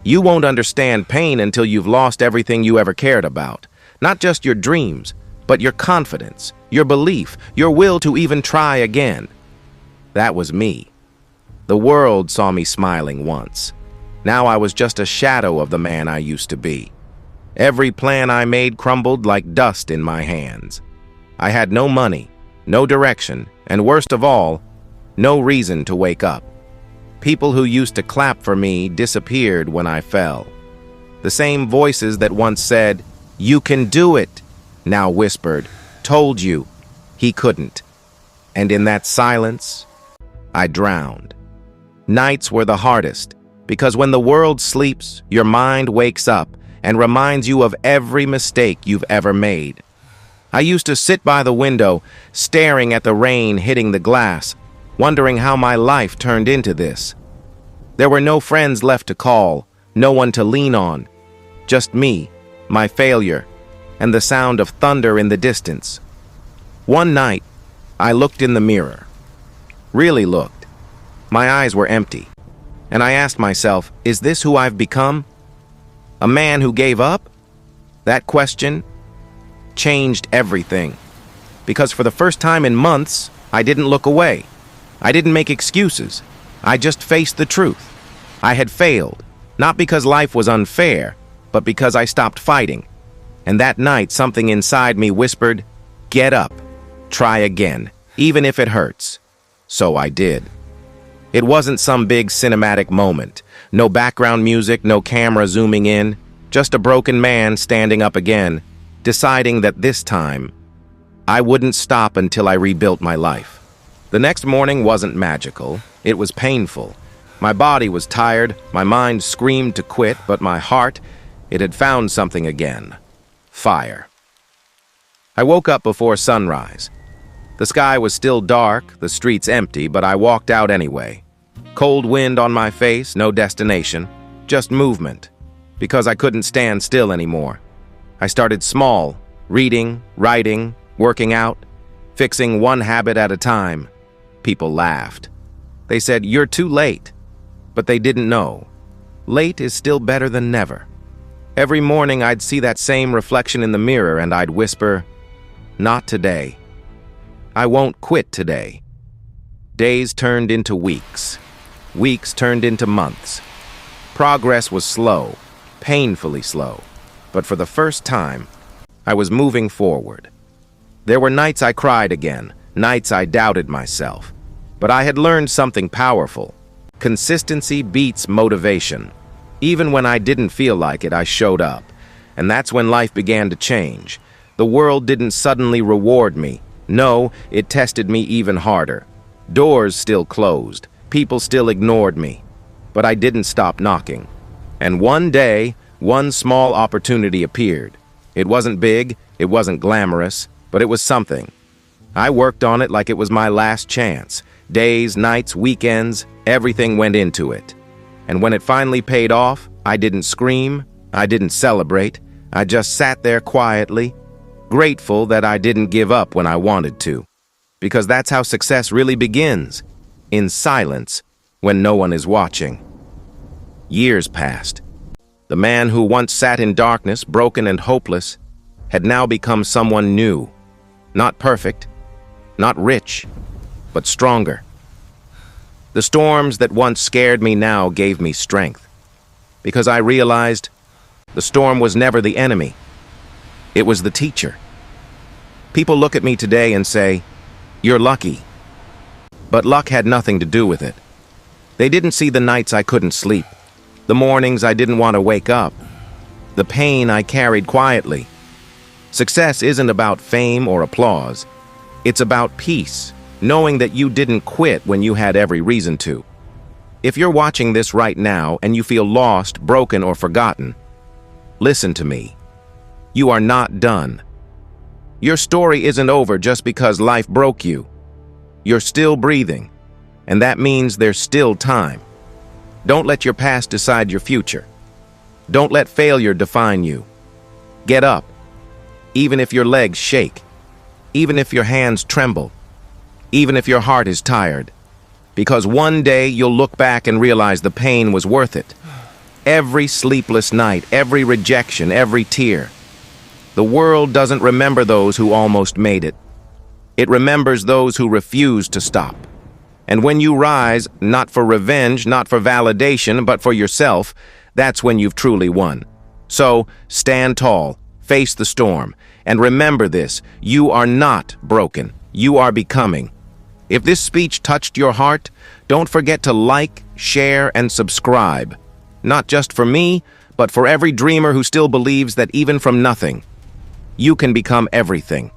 You won't understand pain until you've lost everything you ever cared about. Not just your dreams, but your confidence, your belief, your will to even try again. That was me. The world saw me smiling once. Now I was just a shadow of the man I used to be. Every plan I made crumbled like dust in my hands. I had no money, no direction, and worst of all, no reason to wake up. People who used to clap for me disappeared when I fell. The same voices that once said, "You can do it," now whispered, "Told you." He couldn't. And in that silence, I drowned. Nights were the hardest, because when the world sleeps, your mind wakes up and reminds you of every mistake you've ever made. I used to sit by the window, staring at the rain hitting the glass, wondering how my life turned into this. There were no friends left to call, no one to lean on, just me, my failure, and the sound of thunder in the distance. One night, I looked in the mirror. Really looked. My eyes were empty, and I asked myself, is this who I've become? A man who gave up? That question changed everything, because for the first time in months, I didn't look away. I didn't make excuses. I just faced the truth. I had failed, not because life was unfair, but because I stopped fighting. And that night, something inside me whispered, "Get up, try again, even if it hurts." So I did. It wasn't some big cinematic moment. No background music, no camera zooming in, just a broken man standing up again, deciding that this time, I wouldn't stop until I rebuilt my life. The next morning wasn't magical, it was painful. My body was tired, my mind screamed to quit, but my heart, it had found something again. Fire. I woke up before sunrise. The sky was still dark, the streets empty, but I walked out anyway. Cold wind on my face, no destination, just movement, because I couldn't stand still anymore. I started small, reading, writing, working out, fixing one habit at a time. People laughed. They said, "You're too late." But they didn't know. Late is still better than never. Every morning I'd see that same reflection in the mirror and I'd whisper, "Not today. I won't quit today." Days turned into weeks. Weeks turned into months. Progress was slow, painfully slow. But for the first time, I was moving forward. There were nights I cried again, nights I doubted myself. But I had learned something powerful. Consistency beats motivation. Even when I didn't feel like it, I showed up. And that's when life began to change. The world didn't suddenly reward me. No, it tested me even harder. Doors still closed. People still ignored me. But I didn't stop knocking. And one day, one small opportunity appeared. It wasn't big, it wasn't glamorous, but it was something. I worked on it like it was my last chance. Days, nights, weekends, everything went into it. And when it finally paid off, I didn't scream, I didn't celebrate, I just sat there quietly, grateful that I didn't give up when I wanted to. Because that's how success really begins, in silence, when no one is watching. Years passed. The man who once sat in darkness, broken and hopeless, had now become someone new. Not perfect, not rich, but stronger. The storms that once scared me now gave me strength, because I realized the storm was never the enemy. It was the teacher. People look at me today and say, "You're lucky." But luck had nothing to do with it. They didn't see the nights I couldn't sleep, the mornings I didn't want to wake up, the pain I carried quietly. Success isn't about fame or applause. It's about peace, knowing that you didn't quit when you had every reason to. If you're watching this right now and you feel lost, broken, or forgotten, listen to me. You are not done. Your story isn't over just because life broke you. You're still breathing, and that means there's still time. Don't let your past decide your future. Don't let failure define you. Get up, even if your legs shake, even if your hands tremble, even if your heart is tired, because one day you'll look back and realize the pain was worth it. Every sleepless night, every rejection, every tear. The world doesn't remember those who almost made it. It remembers those who refuse to stop. And when you rise, not for revenge, not for validation, but for yourself, that's when you've truly won. So, stand tall, face the storm, and remember this: you are not broken. You are becoming. If this speech touched your heart, don't forget to like, share, and subscribe. Not just for me, but for every dreamer who still believes that even from nothing, you can become everything.